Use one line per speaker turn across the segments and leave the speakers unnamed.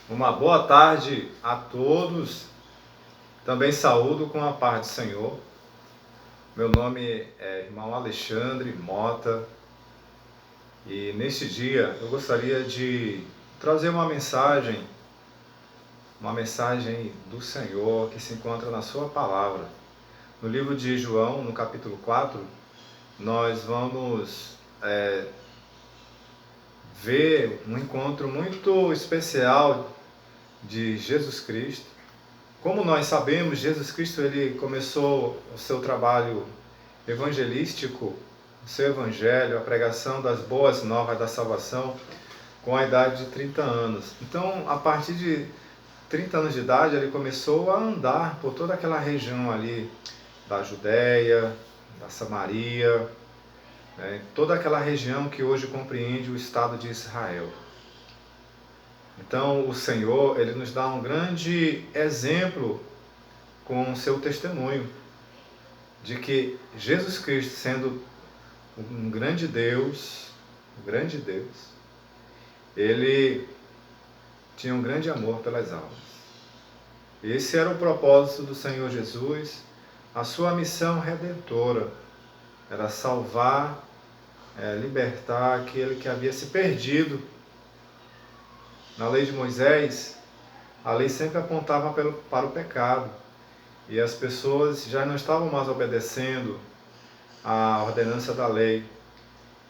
Uma boa tarde a todos. Também saúdo com a paz do Senhor. Meu nome é irmão Alexandre Mota e neste dia eu gostaria de trazer uma mensagem do Senhor que se encontra na sua palavra. No livro de João, no capítulo 4, nós vamos ver um encontro muito especial de Jesus Cristo. Como nós sabemos, Jesus Cristo ele começou o seu trabalho evangelístico, o seu evangelho, a pregação das boas novas da salvação, com a idade de 30 anos. Então, a partir de 30 anos de idade, ele começou a andar por toda aquela região ali da Judéia, da Samaria, toda aquela região que hoje compreende o Estado de Israel. Então, o Senhor, ele nos dá um grande exemplo com o seu testemunho de que Jesus Cristo, sendo um grande Deus, ele tinha um grande amor pelas almas. Esse era o propósito do Senhor Jesus, a sua missão redentora, era salvar, libertar aquele que havia se perdido. Na lei de Moisés, a lei sempre apontava para o pecado, e as pessoas já não estavam mais obedecendo à ordenança da lei.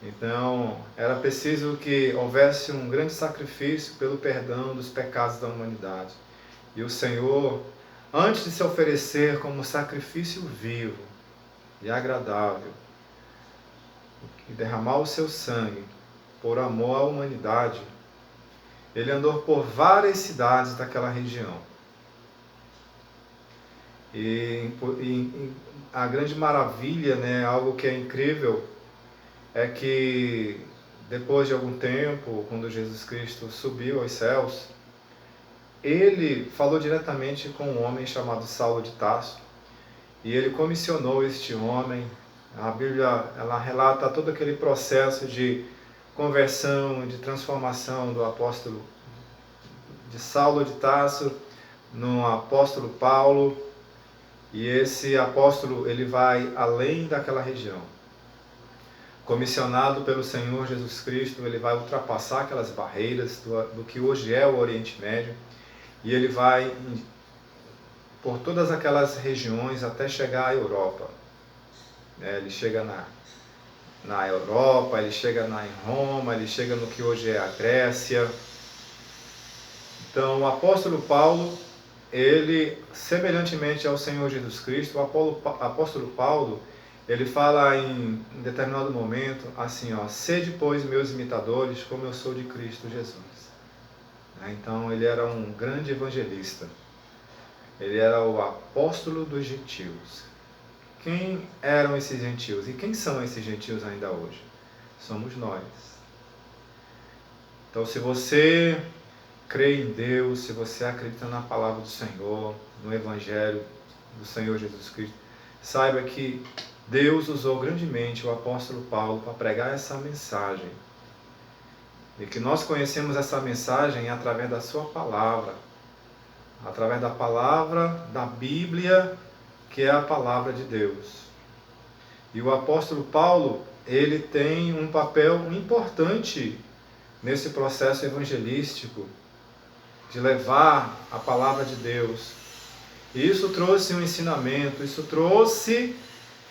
Então, era preciso que houvesse um grande sacrifício pelo perdão dos pecados da humanidade. E o Senhor, antes de se oferecer como sacrifício vivo e agradável, e derramar o seu sangue por amor à humanidade, ele andou por várias cidades daquela região. E a grande maravilha, algo que é incrível, é que depois de algum tempo, quando Jesus Cristo subiu aos céus, ele falou diretamente com um homem chamado Saulo de Tarso, e ele comissionou este homem. A Bíblia ela relata todo aquele processo de conversão, de transformação do apóstolo de Saulo de Tarso no apóstolo Paulo, e esse apóstolo ele vai além daquela região. Comissionado pelo Senhor Jesus Cristo, ele vai ultrapassar aquelas barreiras do que hoje é o Oriente Médio, e ele vai por todas aquelas regiões até chegar à Europa. Ele chega na Europa, ele chega em Roma, ele chega no que hoje é a Grécia. Então, o apóstolo Paulo, ele, semelhantemente ao Senhor Jesus Cristo, o apóstolo Paulo, ele fala em determinado momento assim, sede, pois, meus imitadores, como eu sou de Cristo Jesus. Então, ele era um grande evangelista. Ele era o apóstolo dos gentios. Quem eram esses gentios? E quem são esses gentios ainda hoje? Somos nós. Então, se você crê em Deus, se você acredita na palavra do Senhor, no Evangelho do Senhor Jesus Cristo, saiba que Deus usou grandemente o apóstolo Paulo para pregar essa mensagem. E que nós conhecemos essa mensagem através da sua palavra, através da palavra da Bíblia, que é a palavra de Deus. E o apóstolo Paulo, ele tem um papel importante nesse processo evangelístico, de levar a palavra de Deus. E isso trouxe um ensinamento, isso trouxe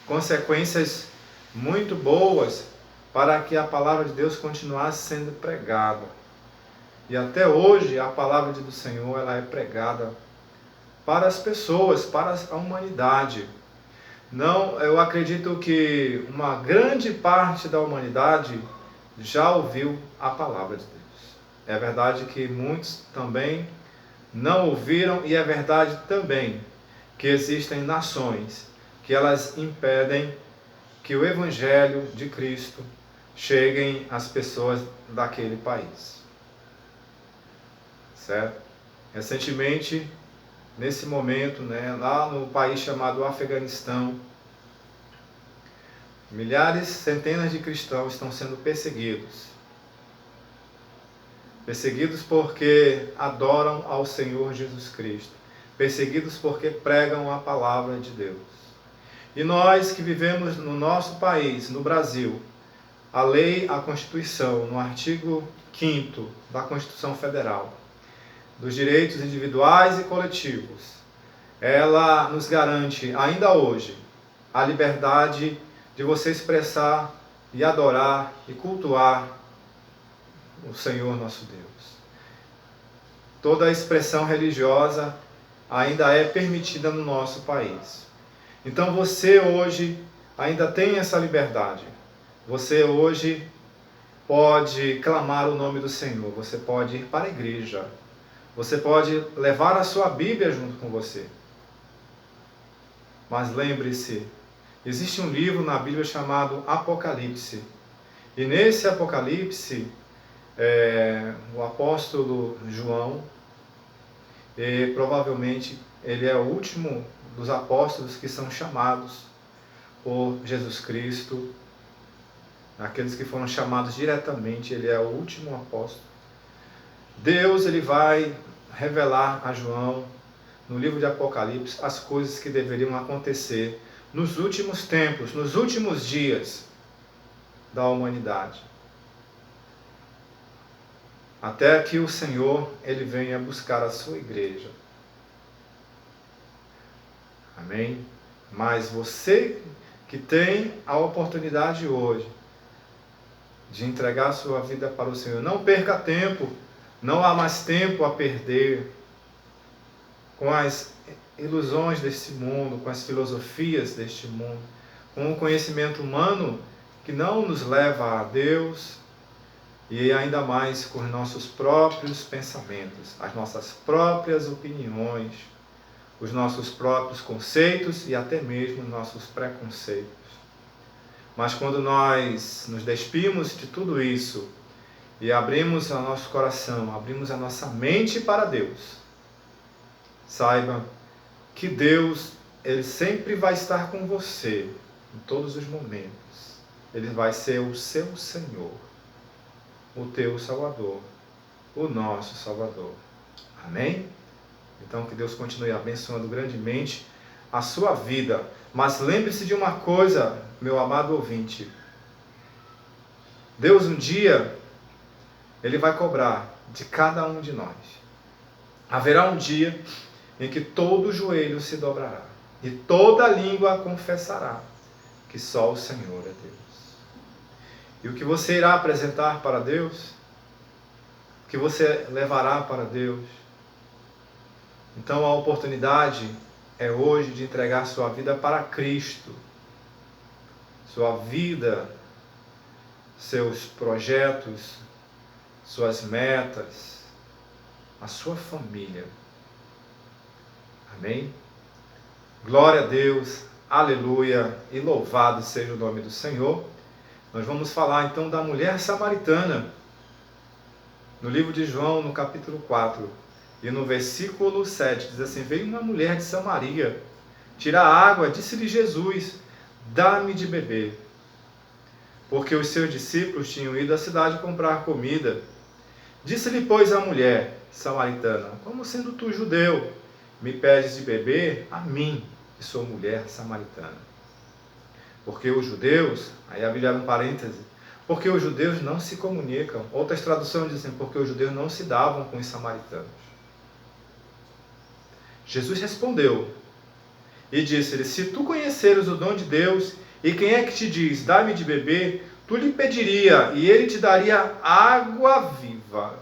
consequências muito boas para que a palavra de Deus continuasse sendo pregada. E até hoje a palavra do Senhor ela é pregada para as pessoas, para a humanidade. Não, eu acredito que uma grande parte da humanidade já ouviu a palavra de Deus. É verdade que muitos também não ouviram, e é verdade também que existem nações que elas impedem que o Evangelho de Cristo chegue às pessoas daquele país. Certo? Recentemente, nesse momento, lá no país chamado Afeganistão, milhares, centenas de cristãos estão sendo perseguidos. perseguidos porque adoram ao Senhor Jesus Cristo, perseguidos porque pregam a palavra de Deus. E nós que vivemos no nosso país, no Brasil, a lei, a Constituição, no artigo 5º da Constituição Federal, dos direitos individuais e coletivos, ela nos garante, ainda hoje, a liberdade de você expressar e adorar e cultuar o Senhor nosso Deus. Toda a expressão religiosa ainda é permitida no nosso país. Então você hoje ainda tem essa liberdade. Você hoje pode clamar o nome do Senhor, você pode ir para a igreja, você pode levar a sua Bíblia junto com você. Mas lembre-se, existe um livro na Bíblia chamado Apocalipse. E nesse Apocalipse, o apóstolo João, provavelmente ele é o último dos apóstolos que são chamados por Jesus Cristo. Aqueles que foram chamados diretamente, ele é o último apóstolo. Deus ele vai revelar a João, no livro de Apocalipse, as coisas que deveriam acontecer nos últimos tempos, nos últimos dias da humanidade. Até que o Senhor ele venha buscar a sua igreja. Amém? Mas você que tem a oportunidade hoje de entregar a sua vida para o Senhor, não perca tempo, não há mais tempo a perder com as ilusões deste mundo, com as filosofias deste mundo, com o conhecimento humano que não nos leva a Deus, e ainda mais com os nossos próprios pensamentos, as nossas próprias opiniões, os nossos próprios conceitos e até mesmo nossos preconceitos. Mas quando nós nos despimos de tudo isso e abrimos o nosso coração, abrimos a nossa mente para Deus, saiba que Deus, Ele sempre vai estar com você em todos os momentos. Ele vai ser o seu Senhor, o teu Salvador, o nosso Salvador. Amém? Então que Deus continue abençoando grandemente a sua vida. Mas lembre-se de uma coisa, meu amado ouvinte. Deus um dia, Ele vai cobrar de cada um de nós. Haverá um dia em que todo joelho se dobrará e toda língua confessará que só o Senhor é Deus. E o que você irá apresentar para Deus, o que você levará para Deus. Então a oportunidade é hoje de entregar sua vida para Cristo. Sua vida, seus projetos, suas metas, a sua família. Amém? Glória a Deus, aleluia, e louvado seja o nome do Senhor. Nós vamos falar então da mulher samaritana, no livro de João, no capítulo 4, e no versículo 7, diz assim: veio uma mulher de Samaria, tirar água, disse-lhe Jesus, dá-me de beber. Porque os seus discípulos tinham ido à cidade comprar comida. Disse-lhe, pois, a mulher samaritana: como sendo tu judeu, me pedes de beber a mim, que sou mulher samaritana? Porque os judeus, aí a Bíblia abre um parêntese, porque os judeus não se comunicam. Outras traduções dizem, porque os judeus não se davam com os samaritanos. Jesus respondeu e disse-lhe: se tu conheceres o dom de Deus, e quem é que te diz, dá-me de beber, tu lhe pediria, e ele te daria água viva.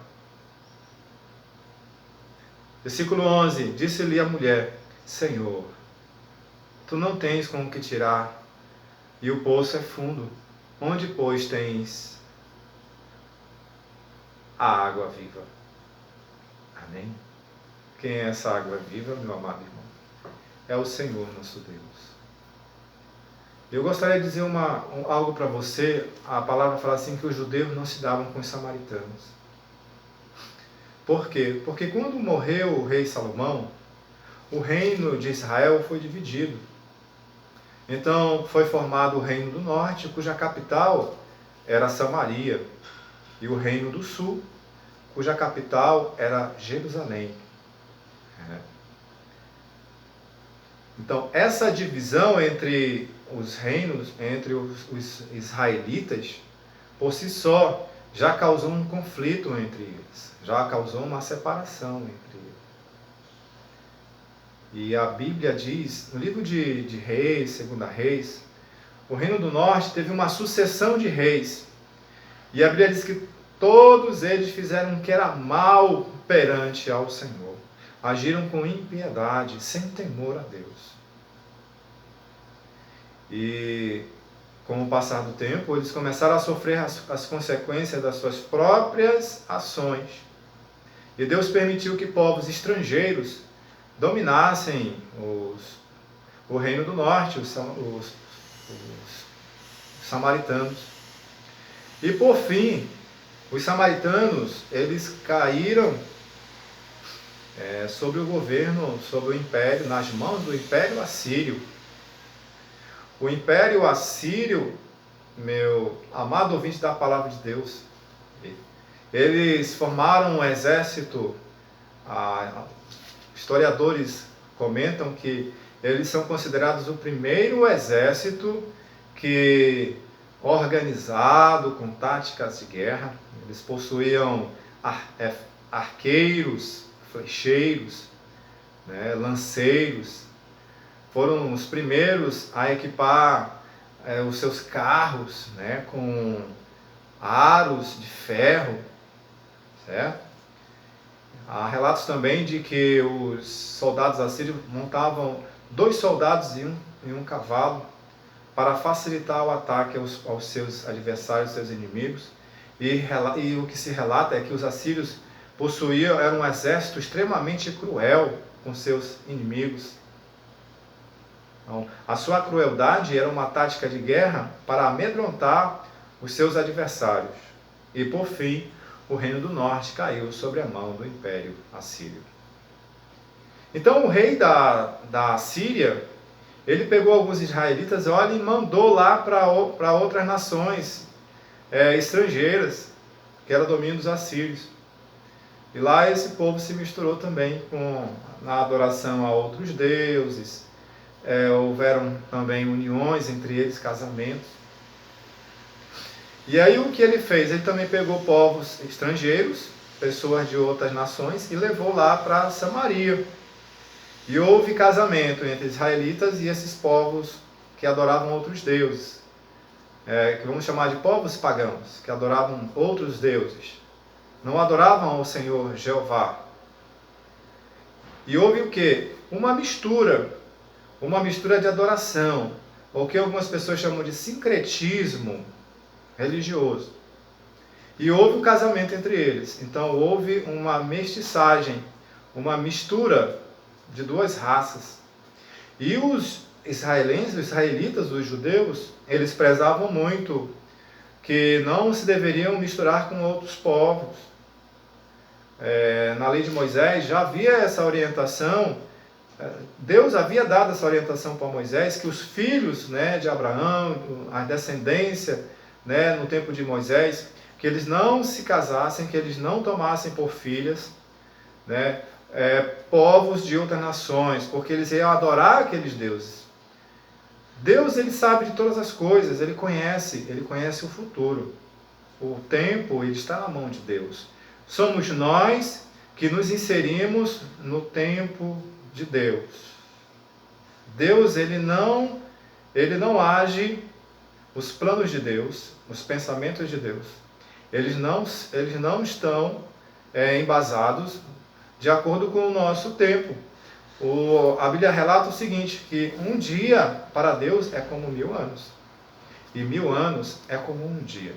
Versículo 11, disse-lhe a mulher: Senhor, tu não tens com o que tirar, e o poço é fundo. Onde, pois, tens a água viva? Amém? Quem é essa água viva, meu amado irmão? É o Senhor nosso Deus. Eu gostaria de dizer algo para você. A palavra fala assim que os judeus não se davam com os samaritanos. Por quê? Porque quando morreu o rei Salomão, o reino de Israel foi dividido. Então foi formado o reino do norte, cuja capital era Samaria, e o reino do sul, cuja capital era Jerusalém. Então, essa divisão entre os reinos, entre os israelitas, por si só, já causou um conflito entre eles, já causou uma separação entre eles. E a Bíblia diz, no livro de Reis, Segunda Reis, o Reino do Norte teve uma sucessão de reis. E a Bíblia diz que todos eles fizeram o que era mal perante ao Senhor. Agiram com impiedade, sem temor a Deus. E com o passar do tempo, eles começaram a sofrer as consequências das suas próprias ações. E Deus permitiu que povos estrangeiros dominassem o Reino do Norte, os samaritanos. E por fim, os samaritanos, eles caíram sobre o governo, sobre o império, nas mãos do Império Assírio. O Império Assírio, meu amado ouvinte da Palavra de Deus, eles formaram um exército. Historiadores comentam que eles são considerados o primeiro exército que organizado com táticas de guerra. Eles possuíam arqueiros, flecheiros, lanceiros. Foram os primeiros a equipar os seus carros com aros de ferro, certo? Há relatos também de que os soldados assírios montavam 2 soldados em um cavalo para facilitar o ataque aos seus adversários, seus inimigos. E o que se relata é que os assírios eram um exército extremamente cruel com seus inimigos. Então, a sua crueldade era uma tática de guerra para amedrontar os seus adversários. E por fim, o Reino do Norte caiu sobre a mão do Império Assírio. Então o rei da Síria, ele pegou alguns israelitas, e mandou lá para outras nações estrangeiras, que era domínio dos assírios. E lá esse povo se misturou também na adoração a outros deuses. Houveram também uniões entre eles, casamentos. E aí o que ele fez? Ele também pegou povos estrangeiros, pessoas de outras nações, e levou lá para Samaria. E houve casamento entre israelitas e esses povos que adoravam outros deuses, que vamos chamar de povos pagãos, que adoravam outros deuses. Não adoravam ao Senhor Jeová. E houve o quê? Uma mistura de adoração, ou que algumas pessoas chamam de sincretismo religioso. E houve um casamento entre eles. Então houve uma mestiçagem, uma mistura de 2 raças. E os israelitas, os judeus, eles prezavam muito que não se deveriam misturar com outros povos. Na lei de Moisés já havia essa orientação. Deus havia dado essa orientação para Moisés, que os filhos de Abraão, a descendência, no tempo de Moisés, que eles não se casassem, que eles não tomassem por filhas povos de outras nações, porque eles iam adorar aqueles deuses. Deus, ele sabe de todas as coisas, ele conhece o futuro. O tempo, ele está na mão de Deus. Somos nós que nos inserimos no tempo de Deus. Deus, ele não age. Os planos de Deus, os pensamentos de Deus, eles não estão embasados de acordo com o nosso tempo. A Bíblia relata o seguinte, que um dia para Deus é como 1000 anos, e 1000 anos é como um dia.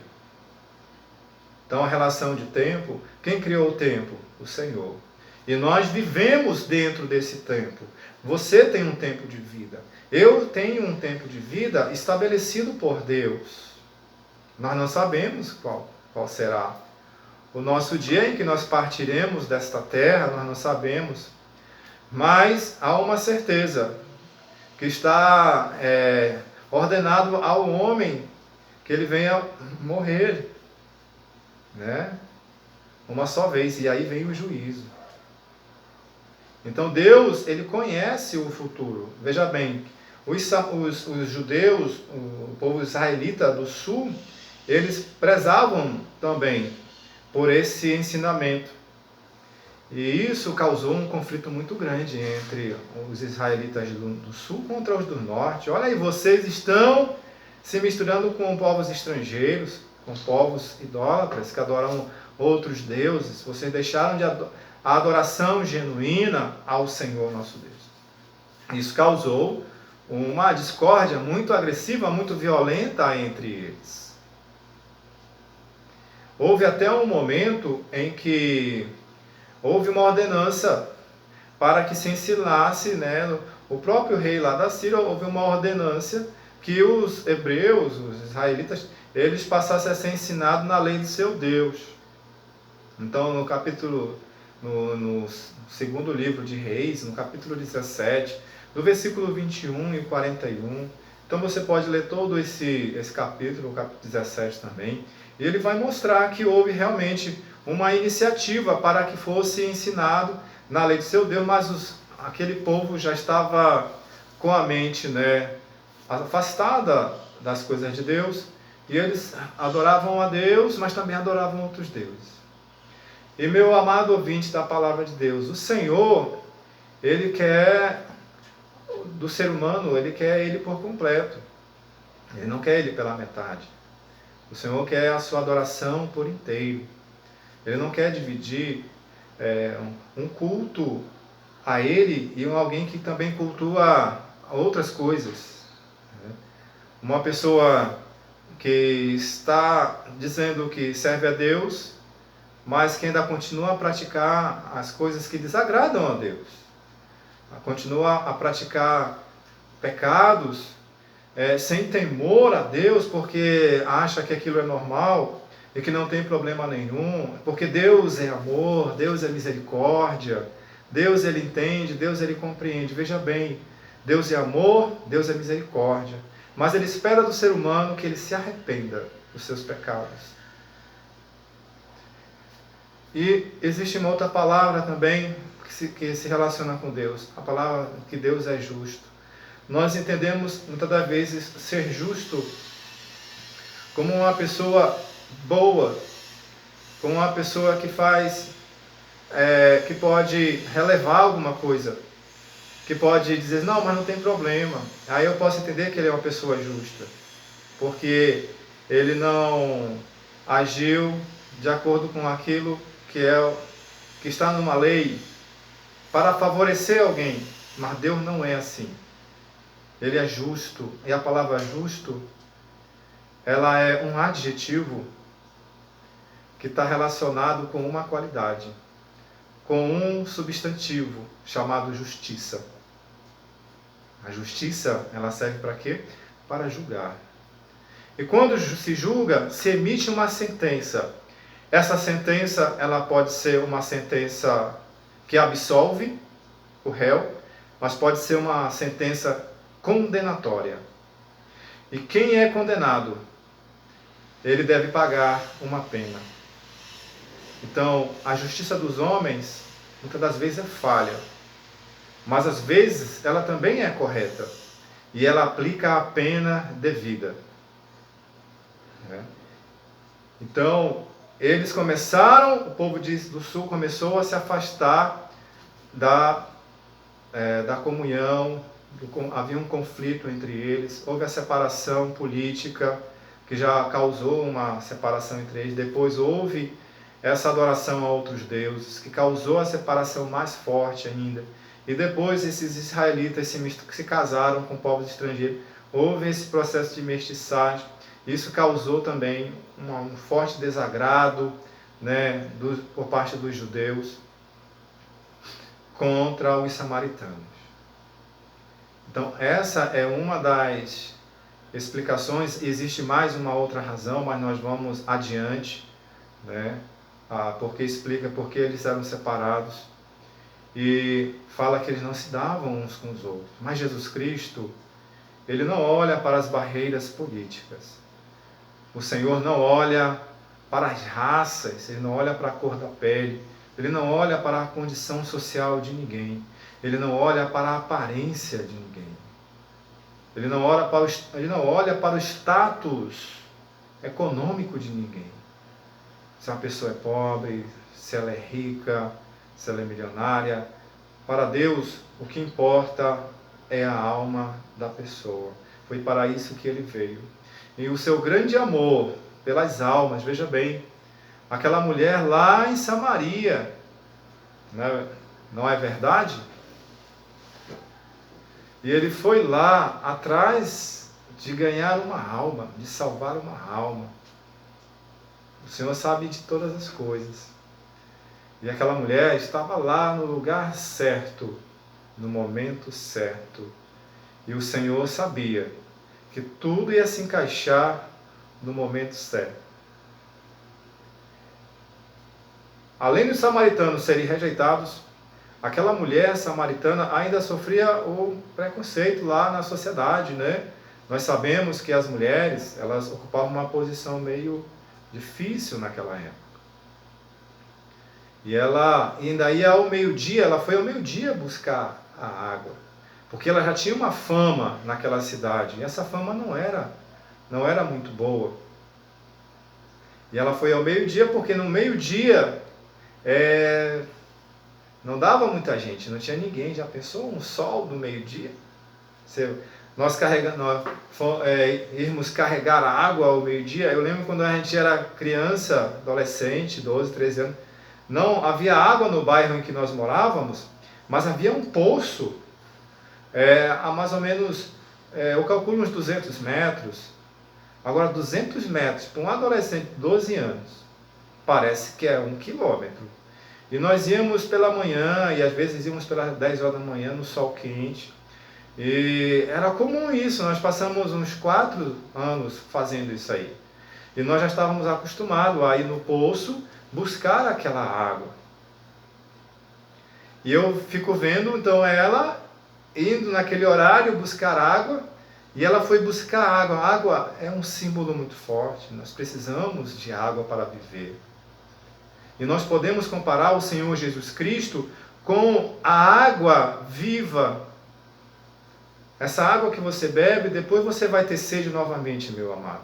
Então a relação de tempo, quem criou o tempo? O Senhor. E nós vivemos dentro desse tempo. Você tem um tempo de vida. Eu tenho um tempo de vida estabelecido por Deus. Nós não sabemos qual será. O nosso dia em que nós partiremos desta terra, nós não sabemos. Mas há uma certeza, que está ordenado ao homem que ele venha morrer. uma só vez, e aí vem o juízo. Então Deus, ele conhece o futuro. Veja bem, os judeus, o povo israelita do sul, eles prezavam também por esse ensinamento. E isso causou um conflito muito grande entre os israelitas do sul contra os do norte. Olha aí, vocês estão se misturando com povos estrangeiros, com povos idólatras que adoram outros deuses. Vocês deixaram a adoração genuína ao Senhor nosso Deus. Isso causou uma discórdia muito agressiva, muito violenta entre eles. Houve até um momento em que houve uma ordenança para que se ensinasse, né, o próprio rei lá da Síria, houve uma ordenança que os hebreus, os israelitas, eles passassem a ser ensinados na lei do seu Deus. Então, no segundo livro de Reis, no capítulo 17, do versículo 21 e 41, então você pode ler todo esse capítulo, o capítulo 17 também, e ele vai mostrar que houve realmente uma iniciativa para que fosse ensinado na lei do seu Deus, mas aquele povo já estava com a mente, né, afastada das coisas de Deus, e eles adoravam a Deus, mas também adoravam outros deuses. E meu amado ouvinte da palavra de Deus, o Senhor, ele quer do ser humano, ele quer ele por completo. Ele não quer ele pela metade. O Senhor quer a sua adoração por inteiro. Ele não quer dividir um culto a ele e alguém que também cultua outras coisas. Uma pessoa que está dizendo que serve a Deus, mas que ainda continua a praticar as coisas que desagradam a Deus. Continua a praticar pecados sem temor a Deus, porque acha que aquilo é normal e que não tem problema nenhum, porque Deus é amor, Deus é misericórdia, Deus ele entende, Deus ele compreende. Veja bem, Deus é amor, Deus é misericórdia, mas ele espera do ser humano que ele se arrependa dos seus pecados. E existe uma outra palavra também que se relaciona com Deus, a palavra que Deus é justo. Nós entendemos muitas das vezes ser justo como uma pessoa boa, como uma pessoa que faz, que pode relevar alguma coisa, que pode dizer, não, mas não tem problema. Aí eu posso entender que ele é uma pessoa justa, porque ele não agiu de acordo com aquilo que está numa lei para favorecer alguém. Mas Deus não é assim. Ele é justo, e a palavra justo, ela é um adjetivo que está relacionado com uma qualidade, com um substantivo chamado justiça. A justiça, ela serve para quê? Para julgar. E quando se julga, se emite uma sentença. Essa sentença, ela pode ser uma sentença que absolve o réu, mas pode ser uma sentença condenatória. E quem é condenado, ele deve pagar uma pena. Então, a justiça dos homens, muitas das vezes é falha, mas às vezes ela também é correta, e ela aplica a pena devida. Então, eles começaram, o povo do sul começou a se afastar da comunhão, havia um conflito entre eles, houve a separação política, que já causou uma separação entre eles, depois houve essa adoração a outros deuses, que causou a separação mais forte ainda, e depois esses israelitas se casaram com povos estrangeiros, houve esse processo de mestiçagem, isso causou também um forte desagrado, né, por parte dos judeus contra os samaritanos. Então, essa é uma das explicações. Existe mais uma outra razão, mas nós vamos adiante, né, porque explica porque eles eram separados e fala que eles não se davam uns com os outros. Mas Jesus Cristo, ele não olha para as barreiras políticas. O Senhor não olha para as raças, ele não olha para a cor da pele, ele não olha para a condição social de ninguém, ele não olha para a aparência de ninguém, ele não olha para o status econômico de ninguém. Se uma pessoa é pobre, se ela é rica, se ela é milionária. Para Deus, o que importa é a alma da pessoa. Foi para isso que ele veio. E o seu grande amor pelas almas, veja bem, aquela mulher lá em Samaria, não é verdade? E ele foi lá atrás de ganhar uma alma, de salvar uma alma. O Senhor sabe de todas as coisas. E aquela mulher estava lá no lugar certo, no momento certo. E o Senhor sabia que tudo ia se encaixar no momento certo. Além dos samaritanos serem rejeitados, aquela mulher samaritana ainda sofria o preconceito lá na sociedade, né? Nós sabemos que as mulheres, elas ocupavam uma posição meio difícil naquela época. E ela ainda ia ao meio-dia, ela foi ao meio-dia buscar a água, porque ela já tinha uma fama naquela cidade, e essa fama não era muito boa. E ela foi ao meio-dia porque no meio-dia não dava muita gente, não tinha ninguém. Já pensou um sol do meio-dia? Nós irmos carregar a água ao meio-dia. Eu lembro quando a gente era criança, adolescente, 12, 13 anos, não havia água no bairro em que nós morávamos, mas havia um poço, a mais ou menos, eu calculo uns 200 metros. Agora, 200 metros para um adolescente de 12 anos, parece que é 1 quilômetro. E nós íamos pela manhã, e às vezes íamos pelas 10 horas da manhã, no sol quente. E era comum isso, nós passamos uns 4 anos fazendo isso aí. E nós já estávamos acostumados a ir no poço buscar aquela água. E eu fico vendo, então, ela indo naquele horário buscar água, e ela foi buscar água. A água é um símbolo muito forte, nós precisamos de água para viver. E nós podemos comparar o Senhor Jesus Cristo com a água viva. Essa água que você bebe, depois você vai ter sede novamente, meu amado.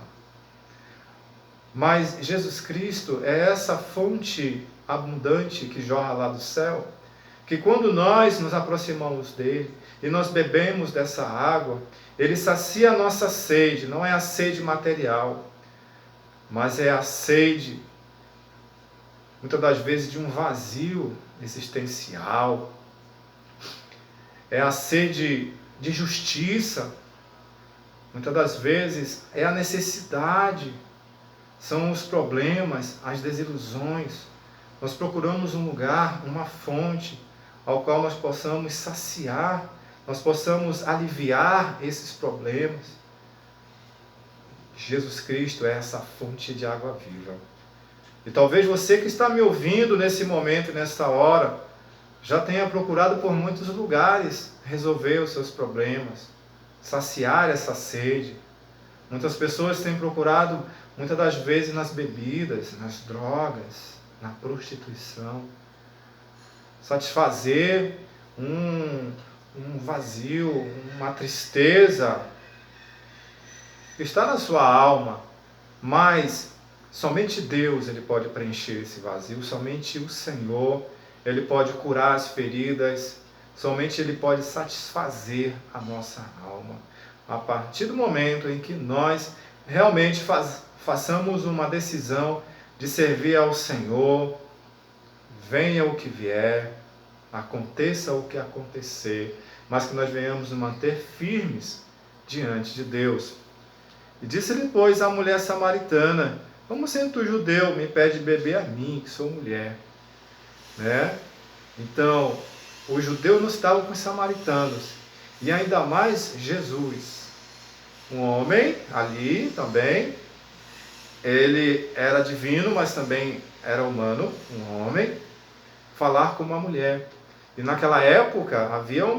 Mas Jesus Cristo é essa fonte abundante que jorra lá do céu, que quando nós nos aproximamos dele e nós bebemos dessa água, ele sacia a nossa sede. Não é a sede material, mas é a sede, muitas das vezes, de um vazio existencial. É a sede de justiça. Muitas das vezes é a necessidade, são os problemas, as desilusões. Nós procuramos um lugar, uma fonte, ao qual nós possamos saciar, nós possamos aliviar esses problemas. Jesus Cristo é essa fonte de água viva. E talvez você que está me ouvindo nesse momento, nessa hora, já tenha procurado por muitos lugares resolver os seus problemas, saciar essa sede. Muitas pessoas têm procurado, muitas das vezes, nas bebidas, nas drogas, na prostituição, satisfazer um vazio, uma tristeza que está na sua alma, mas somente Deus ele pode preencher esse vazio, somente o Senhor ele pode curar as feridas, somente ele pode satisfazer a nossa alma. A partir do momento em que nós realmente façamos uma decisão de servir ao Senhor, venha o que vier, aconteça o que acontecer, mas que nós venhamos nos manter firmes diante de Deus. E disse-lhe, pois, a mulher samaritana: como sendo tu judeu, me pede beber a mim, que sou mulher? Né? Então, os judeus não estavam com os samaritanos, e ainda mais Jesus, um homem ali também, ele era divino, mas também era humano, um homem, falar com uma mulher. E naquela época havia um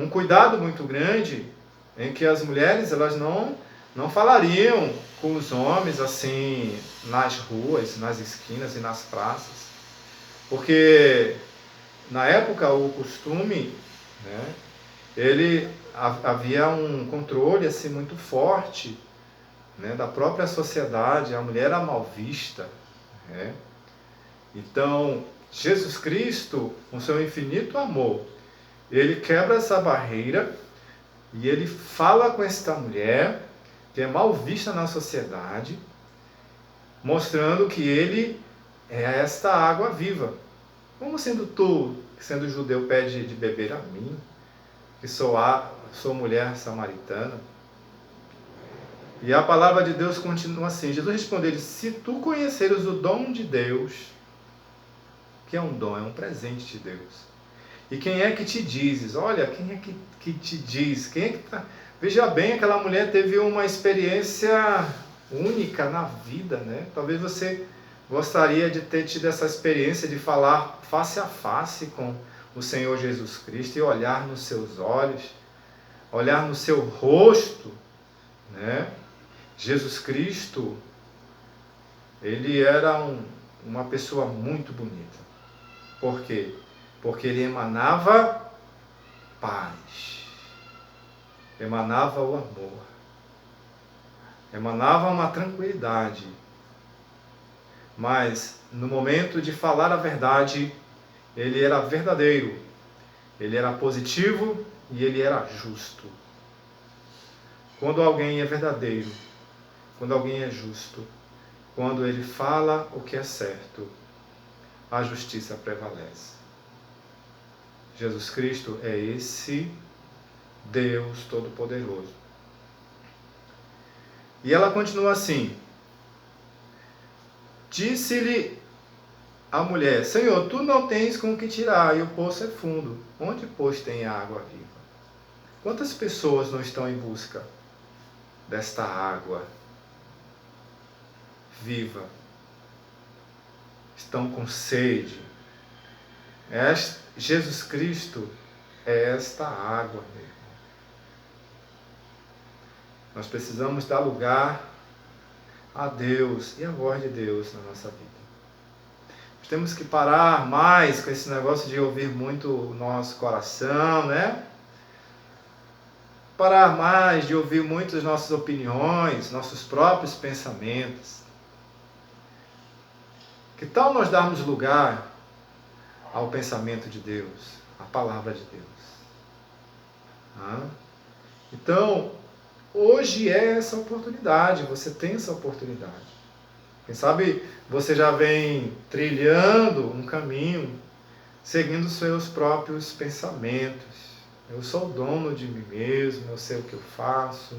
cuidado muito grande em que as mulheres elas não não falariam com os homens assim nas ruas, nas esquinas e nas praças, porque na época o costume, né, havia um controle assim muito forte, né, da própria sociedade. A mulher era mal vista, né? Então Jesus Cristo, com seu infinito amor, ele quebra essa barreira e ele fala com esta mulher que é mal vista na sociedade, mostrando que ele é esta água viva. Como sendo tu, sendo judeu, pede de beber a mim, que sou mulher samaritana? E a palavra de Deus continua assim. Jesus respondeu: se tu conheceres o dom de Deus, que é um dom, é um presente de Deus. E quem é que te dizes? Olha, quem é que te diz? Quem é que tá... Veja bem, aquela mulher teve uma experiência única na vida, né? Talvez você gostaria de ter tido essa experiência de falar face a face com o Senhor Jesus Cristo e olhar nos seus olhos, olhar no seu rosto, né? Jesus Cristo, ele era uma pessoa muito bonita. Por quê? Porque ele emanava paz, emanava o amor, emanava uma tranquilidade. Mas no momento de falar a verdade, ele era verdadeiro, ele era positivo e ele era justo. Quando alguém é verdadeiro, quando alguém é justo, quando ele fala o que é certo, a justiça prevalece. Jesus Cristo é esse Deus Todo-Poderoso. E ela continua assim: disse-lhe a mulher: Senhor, tu não tens com que tirar, e o poço é fundo. Onde, pois, tem água viva? Quantas pessoas não estão em busca desta água viva? Estão com sede. Jesus Cristo é esta água, meu irmão. Nós precisamos dar lugar a Deus e a voz de Deus na nossa vida. Nós temos que parar mais com esse negócio de ouvir muito o nosso coração, né? Parar mais de ouvir muito as nossas opiniões, nossos próprios pensamentos. Que tal nós darmos lugar ao pensamento de Deus, à palavra de Deus? Então, hoje é essa oportunidade, você tem essa oportunidade. Quem sabe você já vem trilhando um caminho, seguindo seus próprios pensamentos. Eu sou dono de mim mesmo, eu sei o que eu faço,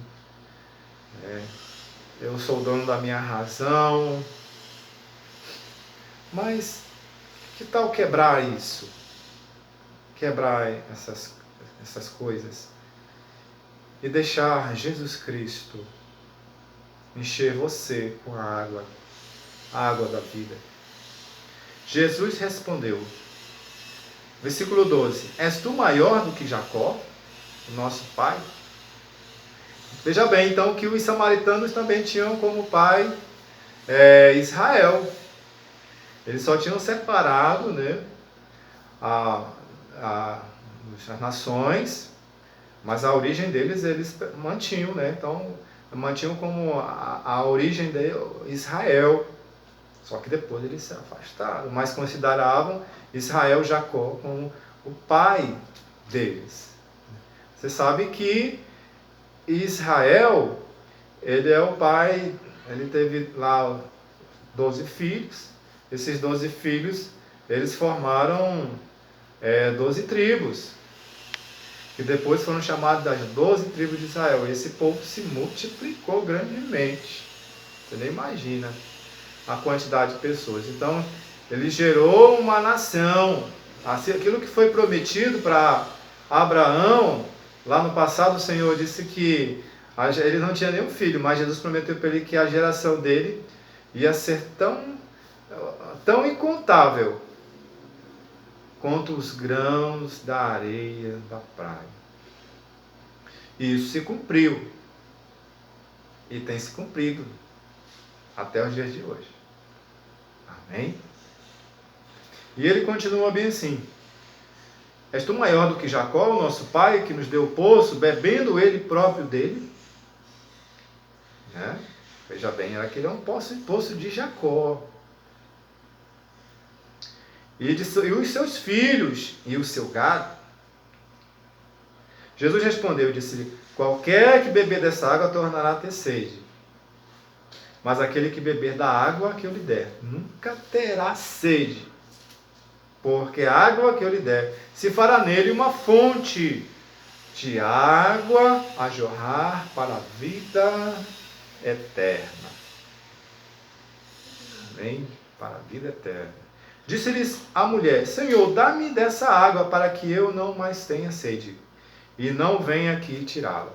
eu sou dono da minha razão. Mas que tal quebrar isso? Quebrar essas coisas e deixar Jesus Cristo encher você com a água da vida. Jesus respondeu, versículo 12: és tu maior do que Jacó, o nosso pai? Veja bem, então, que os samaritanos também tinham como pai Israel. Eles só tinham separado, né, as nações, mas a origem deles eles mantinham, né? Então, mantinham como a origem de Israel. Só que depois eles se afastaram, mas consideravam Israel, Jacó, como o pai deles. Você sabe que Israel, ele é o pai, ele teve lá 12 filhos. Esses 12 filhos, eles formaram 12 tribos, que depois foram chamadas das 12 tribos de Israel. E esse povo se multiplicou grandemente. Você nem imagina a quantidade de pessoas. Então, ele gerou uma nação. Assim, aquilo que foi prometido para Abraão, lá no passado o Senhor disse que ele não tinha nenhum filho, mas Jesus prometeu para ele que a geração dele ia ser tão incontável quanto os grãos da areia da praia. E isso se cumpriu. E tem se cumprido até os dias de hoje. Amém? E ele continua bem assim: és tu maior do que Jacó, o nosso pai, que nos deu o poço, bebendo ele próprio dele? Né? Veja bem, aquele é um poço de Jacó. E os seus filhos e o seu gado? Jesus respondeu e disse-lhe: qualquer que beber dessa água tornará a ter sede. Mas aquele que beber da água que eu lhe der, nunca terá sede. Porque a água que eu lhe der se fará nele uma fonte de água a jorrar para a vida eterna. Amém? Para a vida eterna. Disse-lhes a mulher: Senhor, dá-me dessa água para que eu não mais tenha sede e não venha aqui tirá-la.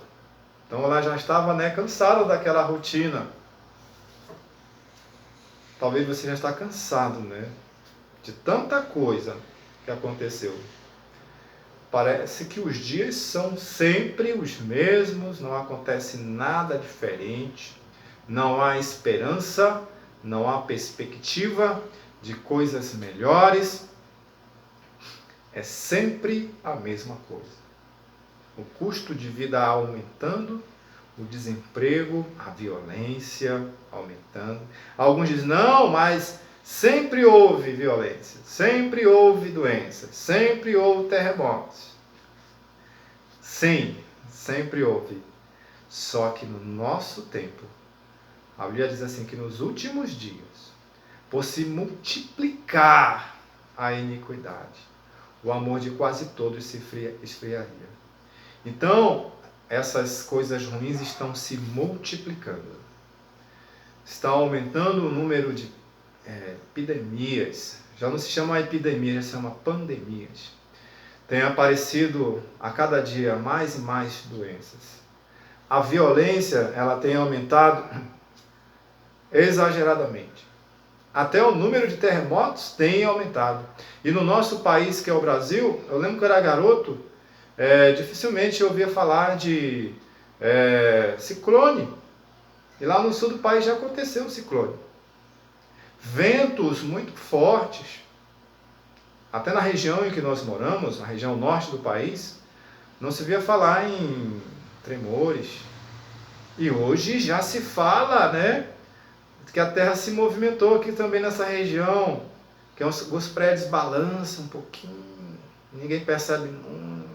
Então ela já estava, cansada daquela rotina. Talvez você já está cansado, de tanta coisa que aconteceu. Parece que os dias são sempre os mesmos, não acontece nada diferente, não há esperança, não há perspectiva de coisas melhores. É sempre a mesma coisa. O custo de vida aumentando, o desemprego, a violência aumentando. Alguns dizem: não, mas sempre houve violência, sempre houve doenças, sempre houve terremotos. Sim, sempre houve. Só que no nosso tempo, a Bíblia diz assim, que nos últimos dias, por se multiplicar a iniquidade, o amor de quase todos se esfriaria. Então, essas coisas ruins estão se multiplicando. Está aumentando o número de epidemias. Já não se chama epidemia, já se chama pandemias. Tem aparecido a cada dia mais e mais doenças. A violência, ela tem aumentado exageradamente. Até o número de terremotos tem aumentado. E no nosso país, que é o Brasil, eu lembro que eu era garoto, dificilmente eu ouvia falar de ciclone. E lá no sul do país já aconteceu um ciclone. Ventos muito fortes. Até na região em que nós moramos, na região norte do país, não se via falar em tremores. E hoje já se fala, que a terra se movimentou aqui também nessa região, que os prédios balançam um pouquinho, ninguém percebe muito.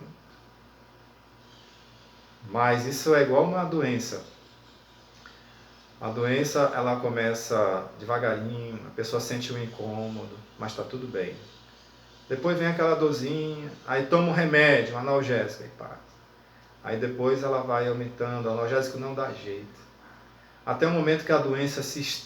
Mas isso é igual uma doença. A doença, ela começa devagarinho, a pessoa sente um incômodo, mas está tudo bem. Depois vem aquela dorzinha, aí toma um remédio, um analgésico, e passa. Aí depois ela vai aumentando, o analgésico não dá jeito. Até o momento que a doença se